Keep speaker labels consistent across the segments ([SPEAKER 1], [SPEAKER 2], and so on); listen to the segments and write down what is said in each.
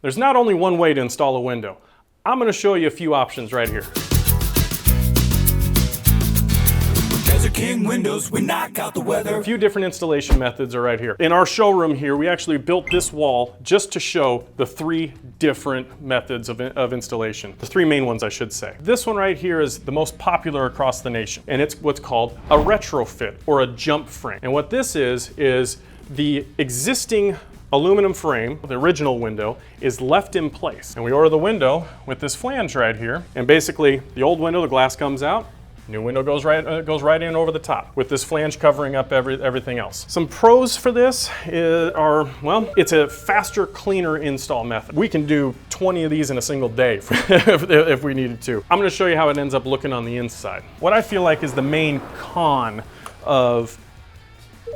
[SPEAKER 1] There's not only one way to install a window. I'm going to show you a few options right here.
[SPEAKER 2] Desert King windows, we knock out the weather.
[SPEAKER 1] A few different installation methods are right here. In our showroom here, we actually built this wall just to show the 3 different methods of installation. The 3 main ones, I should say. This one right here is the most popular across the nation, and it's what's called a retrofit or a jump frame. And what this is the existing aluminum frame, the original window, is left in place. And we order the window with this flange right here, and basically the old window, the glass comes out, new window goes right in over the top with this flange covering up everything else. Some pros for this are, well, it's a faster, cleaner install method. We can do 20 of these in a single day if we needed to. I'm gonna show you how it ends up looking on the inside. What I feel like is the main con of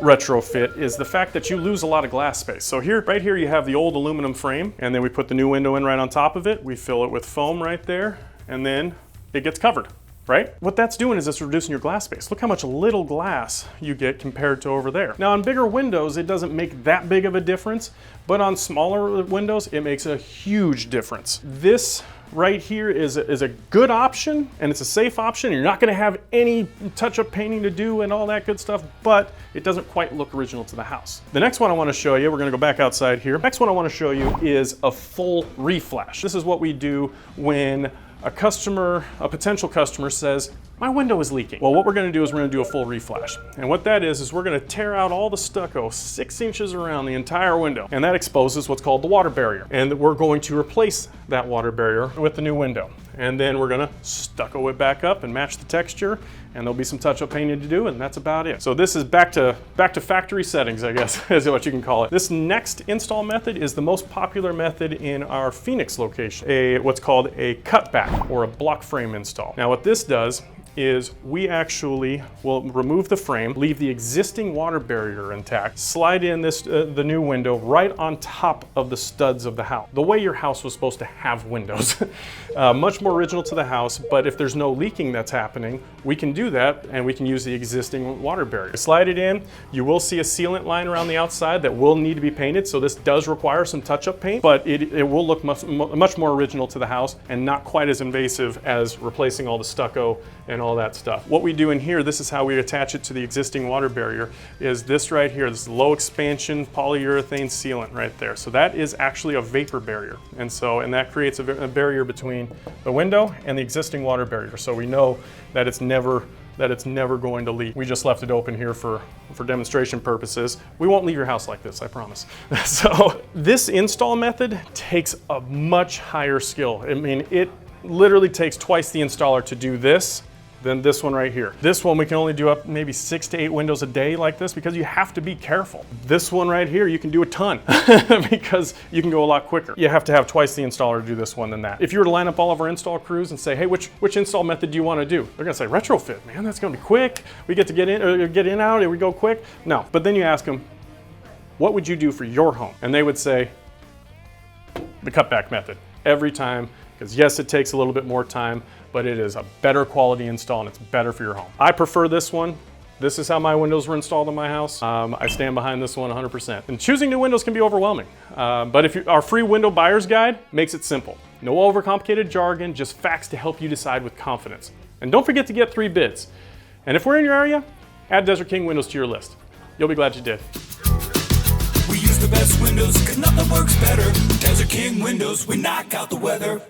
[SPEAKER 1] retrofit is the fact that you lose a lot of glass space. So here, right here, you have the old aluminum frame, and then we put the new window in right on top of it. We fill it with foam right there, and then it gets covered. Right? What that's doing is it's reducing your glass space. Look how much little glass you get compared to over there. Now on bigger windows, it doesn't make that big of a difference, but on smaller windows, it makes a huge difference. This right here is a good option, and it's a safe option. You're not gonna have any touch-up painting to do and all that good stuff, but it doesn't quite look original to the house. The next one I wanna show you, we're gonna go back outside here. Next one I wanna show you is a full reflash. This is what we do when a potential customer says, my window is leaking. Well, what we're gonna do is we're gonna do a full reflash. And what that is we're gonna tear out all the stucco 6 inches around the entire window. And that exposes what's called the water barrier. And we're going to replace that water barrier with the new window. And then we're gonna stucco it back up and match the texture, and there'll be some touch-up painting to do, and that's about it. So this is back to factory settings, I guess, is what you can call it. This next install method is the most popular method in our Phoenix location, what's called a cutback or a block frame install. Now what this does is we actually will remove the frame, leave the existing water barrier intact, slide in the new window right on top of the studs of the house. The way your house was supposed to have windows. Much more original to the house, but if there's no leaking that's happening, we can do that and we can use the existing water barrier. Slide it in, you will see a sealant line around the outside that will need to be painted, so this does require some touch-up paint, but it will look much more original to the house and not quite as invasive as replacing all the stucco and all that stuff. What we do in here, this is how we attach it to the existing water barrier, is this right here, this low expansion polyurethane sealant right there. So that is actually a vapor barrier. And that creates a barrier between the window and the existing water barrier. So we know that it's never going to leak. We just left it open here for demonstration purposes. We won't leave your house like this, I promise. So this install method takes a much higher skill. I mean, it literally takes twice the installer to do this than this one right here. This one we can only do up maybe 6 to 8 windows a day like this because you have to be careful. This one right here, you can do a ton because you can go a lot quicker. You have to have twice the installer to do this one than that. If you were to line up all of our install crews and say, hey, which install method do you want to do? They're gonna say retrofit, man, that's gonna be quick. We get to get in out and we go quick. No, but then you ask them, what would you do for your home? And they would say, the cutback method every time, because yes, it takes a little bit more time, but it is a better quality install and it's better for your home. I prefer this one. This is how my windows were installed in my house. I stand behind this one 100%. And choosing new windows can be overwhelming, but our free window buyer's guide makes it simple. No overcomplicated jargon, just facts to help you decide with confidence. And don't forget to get 3 bids. And if we're in your area, add Desert King windows to your list. You'll be glad you did.
[SPEAKER 2] We use the best windows, 'cause nothing works better. Desert King windows, we knock out the weather.